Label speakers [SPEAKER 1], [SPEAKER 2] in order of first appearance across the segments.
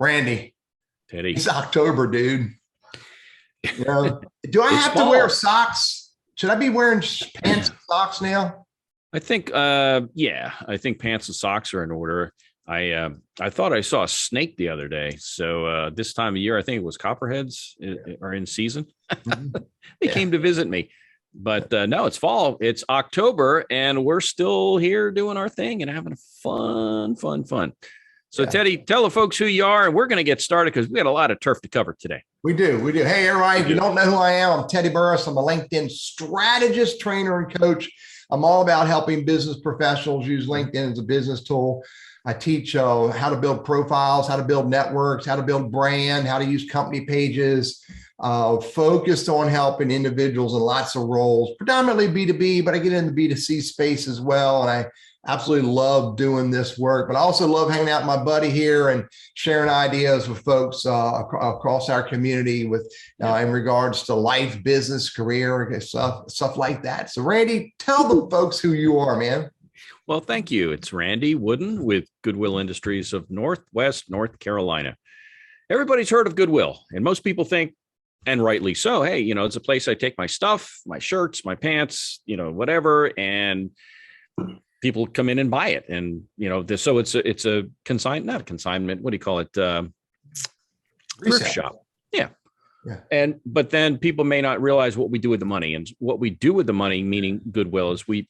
[SPEAKER 1] Randy,
[SPEAKER 2] Teddy.
[SPEAKER 1] it's October, dude. Do I have
[SPEAKER 2] fall.
[SPEAKER 1] to wear socks? Should I be wearing pants and socks now?
[SPEAKER 2] I think, I think pants and socks are in order. I thought I saw a snake the other day. So this time of year, I think it was copperheads are in season. They came to visit me. But no, it's fall. It's October, and we're still here doing our thing and having fun. So, Teddy, tell the folks who you are, and we're going to get started because we got a lot of turf to cover today.
[SPEAKER 1] We do. Hey, everybody, if you don't know who I am, I'm Teddy Burriss. I'm a LinkedIn strategist, trainer, and coach. I'm all about helping business professionals use LinkedIn as a business tool. I teach how to build profiles, how to build networks, how to build brand, how to use company pages, focused on helping individuals in lots of roles, predominantly B2B, but I get in the B2C space as well. And I absolutely love doing this work, but I also love hanging out with my buddy here and sharing ideas with folks across our community with in regards to life, business, career, stuff like that. So Randy, tell the folks who you are, man.
[SPEAKER 2] Well, thank you. It's Randy Wooden with Goodwill Industries of Northwest North Carolina. Everybody's heard of Goodwill, and most people think, and rightly so, hey, it's a place I take my stuff, my shirts, my pants, whatever, and people come in and buy it. And, so it's a not a consignment. What do you call it? Thrift shop. Yeah. But then people may not realize what we do with the money, and what we do with the money, meaning Goodwill, is we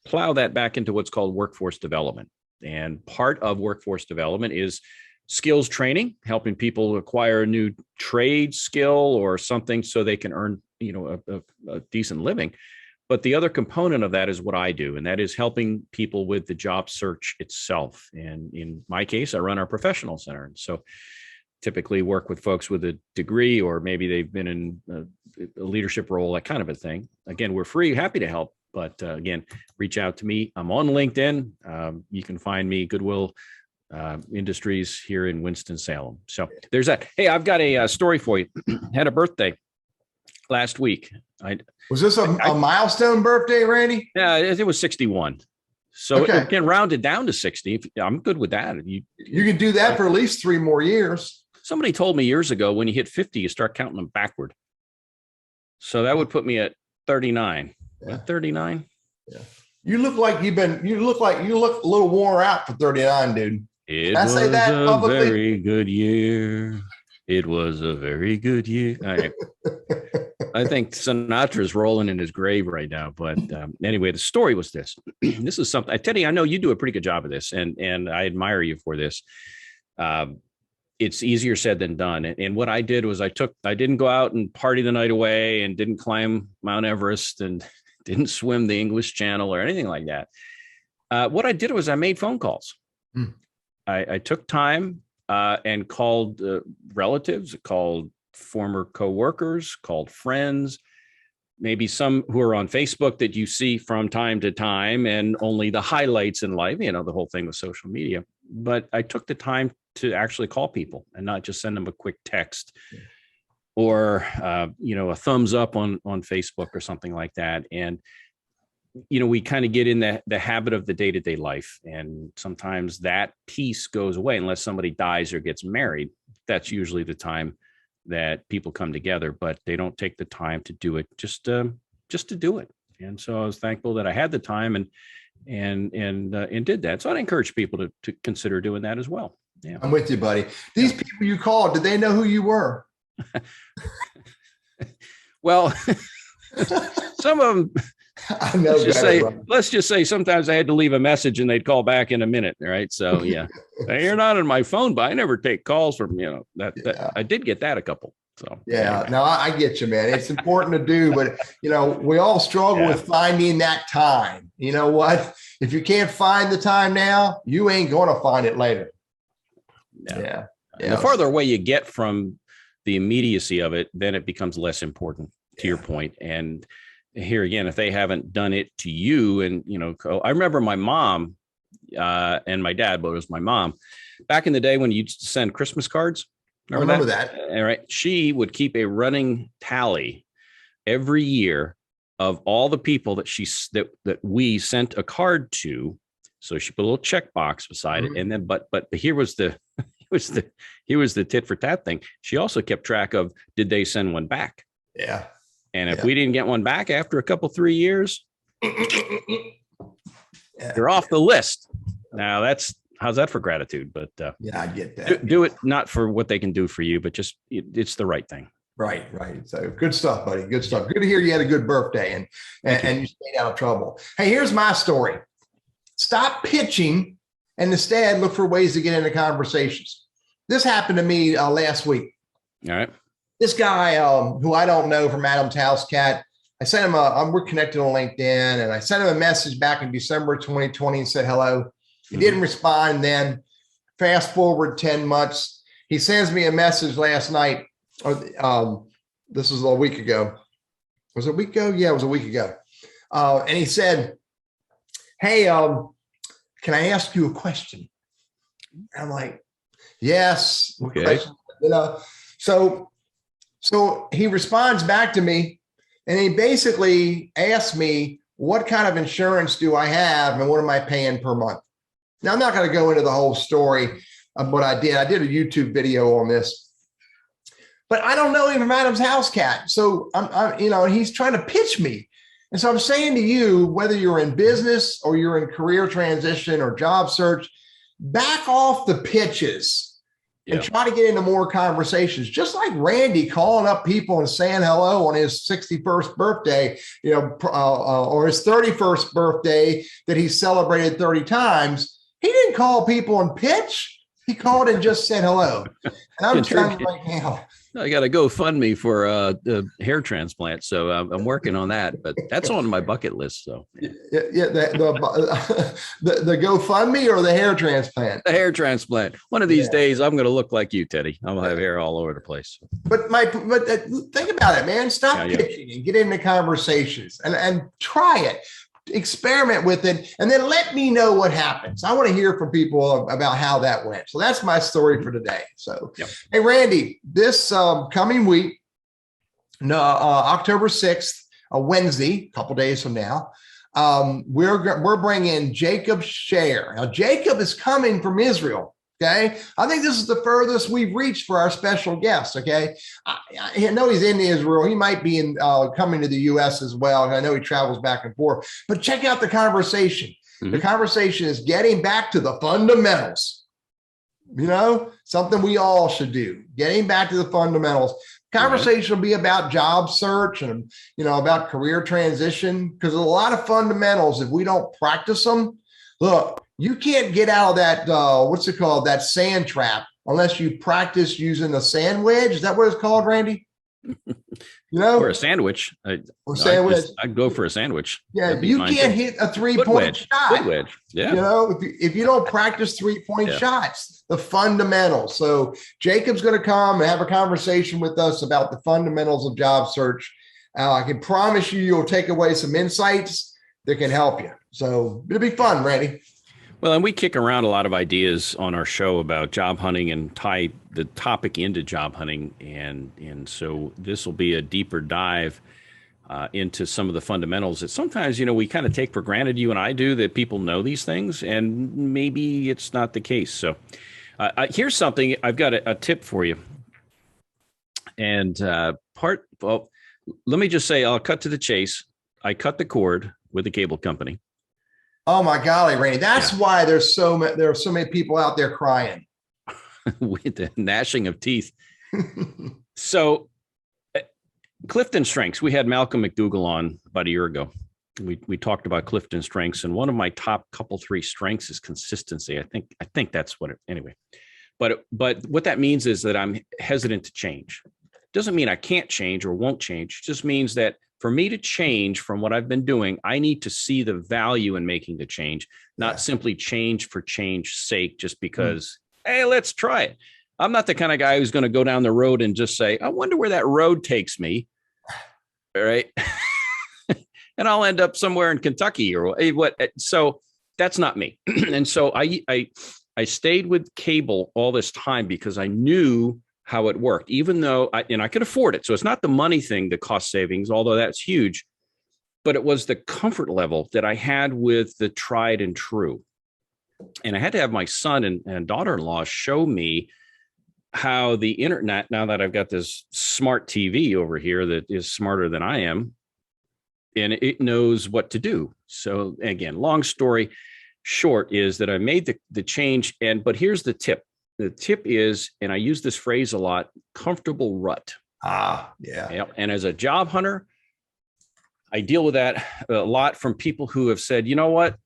[SPEAKER 2] plow that back into what's called workforce development. And part of workforce development is skills training, helping people acquire a new trade skill or something so they can earn, a decent living. But the other component of that is what I do, and that is helping people with the job search itself. And in my case, I run our professional center. And so typically work with folks with a degree, or maybe they've been in a leadership role, that kind of a thing. Again, we're free, happy to help. But again, reach out to me. I'm on LinkedIn. You can find me, Goodwill Industries here in Winston-Salem. So there's that. Hey, I've got a story for you. Had a birthday last week.
[SPEAKER 1] Was this a milestone birthday, Randy?
[SPEAKER 2] Yeah, it was 61. So it can round it down to 60. I'm good with that. You
[SPEAKER 1] can do that for at least 3 more years.
[SPEAKER 2] Somebody told me years ago, when you hit 50, you start counting them backward. So that would put me at 39. 39. Yeah. You look a little worn out for 39, dude. It was a very good year. It was a very good year. I think Sinatra's rolling in his grave right now. But anyway, the story was this. This is something, Teddy, I know you do a pretty good job of this, and I admire you for this. It's easier said than done. And what I did was I didn't go out and party the night away, and didn't climb Mount Everest, and didn't swim the English Channel or anything like that. What I did was I made phone calls. I took time and called relatives, called former coworkers, called friends, maybe some who are on Facebook that you see from time to time, and only the highlights in life, the whole thing with social media. But I took the time to actually call people and not just send them a quick text or, a thumbs up on Facebook or something like that. And, we kind of get in the habit of the day-to-day life. And sometimes that piece goes away unless somebody dies or gets married. That's usually the time that people come together, but they don't take the time to do it just to do it. And so I was thankful that I had the time and did that. So I'd encourage people to consider doing that as well. Yeah.
[SPEAKER 1] I'm with you, buddy. These people you called, did they know who you were?
[SPEAKER 2] Well, some of them,
[SPEAKER 1] I know.
[SPEAKER 2] Let's just say sometimes I had to leave a message and they'd call back in a minute. Right. So yeah, you're not on my phone, but I never take calls from, that I did get that a couple. So
[SPEAKER 1] anyway. No, I get you, man. It's important to do, but we all struggle with finding that time. You know what? If you can't find the time now, you ain't going to find it later. Yeah.
[SPEAKER 2] The farther away you get from the immediacy of it, then it becomes less important, to your point. And here again, if they haven't done it to you, and I remember my mom and my dad, but it was my mom back in the day when you used to send Christmas cards.
[SPEAKER 1] Remember that?
[SPEAKER 2] All right. She would keep a running tally every year of all the people that that we sent a card to. So she put a little checkbox beside it. And then, but here was the he was the tit for tat thing. She also kept track of, did they send one back?
[SPEAKER 1] Yeah.
[SPEAKER 2] And if we didn't get one back after a couple, 3 years, you're off the list. Now how's that for gratitude? But
[SPEAKER 1] yeah, I get that.
[SPEAKER 2] Do it not for what they can do for you, but just it's the right thing.
[SPEAKER 1] Right. So good stuff, buddy. Good stuff. Good to hear you had a good birthday and you stayed out of trouble. Hey, here's my story. Stop pitching and instead look for ways to get into conversations. This happened to me last week.
[SPEAKER 2] All right.
[SPEAKER 1] This guy who I don't know from Adam's House Cat, I sent him we're connected on LinkedIn, and I sent him a message back in December 2020 and said hello. He didn't respond then. Fast forward 10 months. He sends me a message last night. This was a week ago. Was it a week ago? Yeah, it was a week ago. And he said, hey, can I ask you a question? I'm like, yes.
[SPEAKER 2] Okay.
[SPEAKER 1] So he responds back to me, and he basically asked me, what kind of insurance do I have and what am I paying per month? Now, I'm not going to go into the whole story of what I did. I did a YouTube video on this, but I don't know him from Adam's House Cat. So he's trying to pitch me. And so I'm saying to you, whether you're in business or you're in career transition or job search, back off the pitches and try to get into more conversations. Just like Randy calling up people and saying hello on his 61st birthday, or his 31st birthday that he celebrated 30 times. He didn't call people and pitch. He called and just said hello. And I'm telling you right now,
[SPEAKER 2] I got to GoFundMe for the hair transplant, so I'm working on that. But that's on my bucket list. So
[SPEAKER 1] the GoFundMe or the hair transplant?
[SPEAKER 2] The hair transplant. One of these days, I'm going to look like you, Teddy. I'm going to have hair all over the place.
[SPEAKER 1] But think about it, man. Stop pitching and get into conversations and try it. Experiment with it, and then let me know what happens. I want to hear from people about how that went. So that's my story for today. So, Hey, Randy, this coming week, October 6th, a Wednesday, a couple days from now, we're bringing Jacob Share. Now, Jacob is coming from Israel. Okay. I think this is the furthest we've reached for our special guest. Okay. I know he's in Israel. He might be coming to the US as well. And I know he travels back and forth, but check out the conversation. Mm-hmm. The conversation is getting back to the fundamentals, something we all should do, getting back to the fundamentals. Conversation will be about job search and, about career transition, because there's a lot of fundamentals. If we don't practice them, look, you can't get out of that, that sand trap unless you practice using a sand wedge. Is that what it's called, Randy?
[SPEAKER 2] Or a sandwich. I'd go for a sandwich.
[SPEAKER 1] Yeah, you can't hit a three-point shot.
[SPEAKER 2] Foot wedge. Yeah.
[SPEAKER 1] If you don't practice three-point shots, the fundamentals. So Jacob's going to come and have a conversation with us about the fundamentals of job search. I can promise you'll take away some insights that can help you. So it'll be fun, Randy.
[SPEAKER 2] Well, and we kick around a lot of ideas on our show about job hunting and tie the topic into job hunting. And so this will be a deeper dive into some of the fundamentals that sometimes, we kind of take for granted, you and I do, that people know these things, and maybe it's not the case. So here's something. I've got a tip for you. And let me just say, I'll cut to the chase. I cut the cord with the cable company.
[SPEAKER 1] Oh my golly, Randy. That's why there are so many people out there crying.
[SPEAKER 2] With the gnashing of teeth. So Clifton Strengths, we had Malcolm McDougall on about a year ago. We talked about Clifton Strengths, and one of my top three strengths is consistency. I think that's what anyway. But what that means is that I'm hesitant to change. Doesn't mean I can't change or won't change. It just means that for me to change from what I've been doing, I need to see the value in making the change, not simply change for change's sake, just because, hey, let's try it. I'm not the kind of guy who's going to go down the road and just say, I wonder where that road takes me. All right. And I'll end up somewhere in Kentucky or what. So that's not me. And so I stayed with cable all this time because I knew how it worked, even though I could afford it. So it's not the money thing, the cost savings, although that's huge, but it was the comfort level that I had with the tried and true. And I had to have my son and daughter-in-law show me how the internet, now that I've got this smart TV over here that is smarter than I am, and it knows what to do. So again, long story short is that I made the change. But here's the tip. The tip is, and I use this phrase a lot, comfortable rut.
[SPEAKER 1] Yeah.
[SPEAKER 2] Yep. And as a job hunter, I deal with that a lot from people who have said, you know what,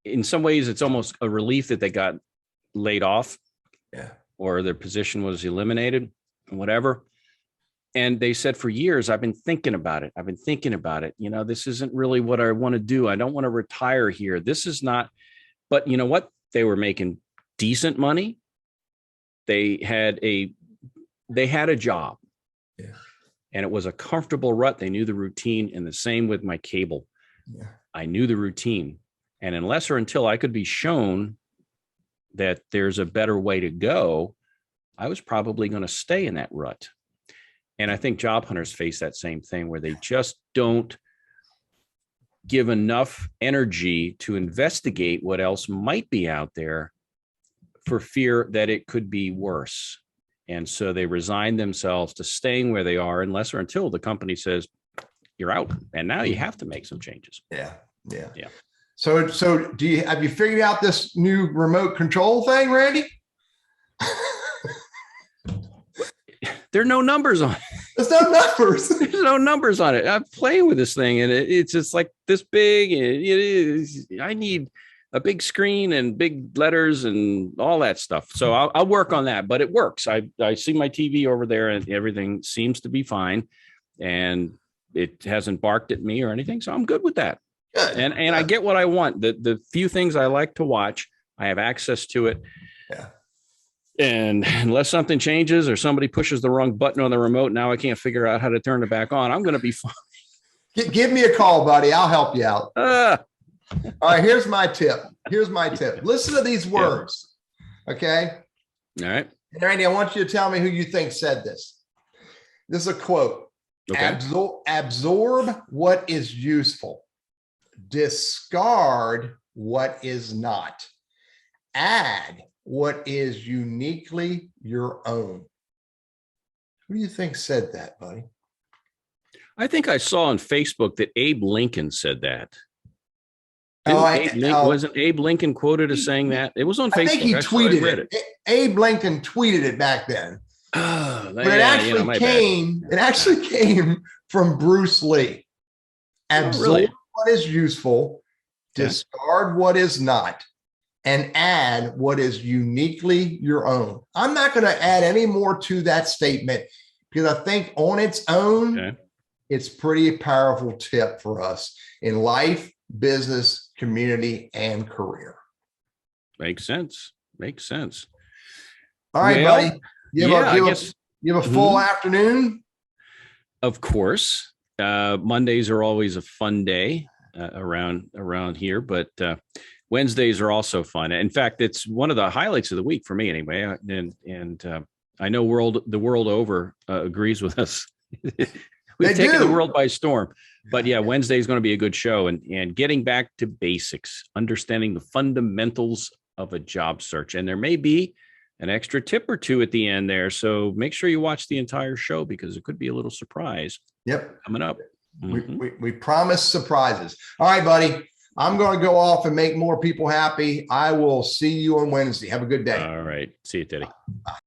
[SPEAKER 2] in some ways it's almost a relief that they got laid off.
[SPEAKER 1] Yeah.
[SPEAKER 2] Or their position was eliminated, whatever. And they said, for years, I've been thinking about it. You know, this isn't really what I want to do. I don't want to retire here. This is not, but you know what? They were making decent money. They had a job.
[SPEAKER 1] Yeah.
[SPEAKER 2] And it was a comfortable rut. They knew the routine, and the same with my cable.
[SPEAKER 1] Yeah.
[SPEAKER 2] I knew the routine. And unless or until I could be shown that there's a better way to go, I was probably going to stay in that rut. And I think job hunters face that same thing, where they just don't give enough energy to investigate what else might be out there for fear that it could be worse. And so they resign themselves to staying where they are unless or until the company says, you're out. And now you have to make some changes.
[SPEAKER 1] Yeah. So have you figured out this new remote control thing, Randy?
[SPEAKER 2] There are no numbers on it.
[SPEAKER 1] There's no numbers.
[SPEAKER 2] There's no numbers on it. I'm playing with this thing, and it's just like this big. It is. I need a big screen and big letters and all that stuff. So I'll work on that, but it works. I see my TV over there, and everything seems to be fine, and it hasn't barked at me or anything. So I'm good with that.
[SPEAKER 1] Good.
[SPEAKER 2] And I get what I want. The few things I like to watch, I have access to it.
[SPEAKER 1] Yeah.
[SPEAKER 2] And unless something changes or somebody pushes the wrong button on the remote, now I can't figure out how to turn it back on. I'm going to be fine.
[SPEAKER 1] Give me a call, buddy. I'll help you out. All right. Here's my tip. Listen to these words. Okay.
[SPEAKER 2] All right.
[SPEAKER 1] And Randy, I want you to tell me who you think said this. This is a quote. Okay. Absorb what is useful. Discard what is not. Add what is uniquely your own. Who do you think said that, buddy?
[SPEAKER 2] I think I saw on Facebook that Abe Lincoln said that. Wasn't Abe Lincoln quoted as saying that? It was on Facebook.
[SPEAKER 1] I think he tweeted it. Abe Lincoln tweeted it back then. But it actually came from Bruce Lee. Absorb what is useful, discard what is not, and add what is uniquely your own. I'm not going to add any more to that statement because I think on its own, it's pretty powerful tip for us in life, business, community, and career.
[SPEAKER 2] Makes sense.
[SPEAKER 1] All right, buddy. You have a full afternoon? Of
[SPEAKER 2] course. Mondays are always a fun day around here, but Wednesdays are also fun. In fact, it's one of the highlights of the week for me anyway. And I know the world over agrees with us. We've taken the world by storm. But yeah, Wednesday is going to be a good show, and getting back to basics, understanding the fundamentals of a job search. And there may be an extra tip or two at the end there. So make sure you watch the entire show because it could be a little surprise. Coming up.
[SPEAKER 1] We promise surprises. All right, buddy. I'm going to go off and make more people happy. I will see you on Wednesday. Have a good day.
[SPEAKER 2] All right. See you, Teddy.
[SPEAKER 1] Bye.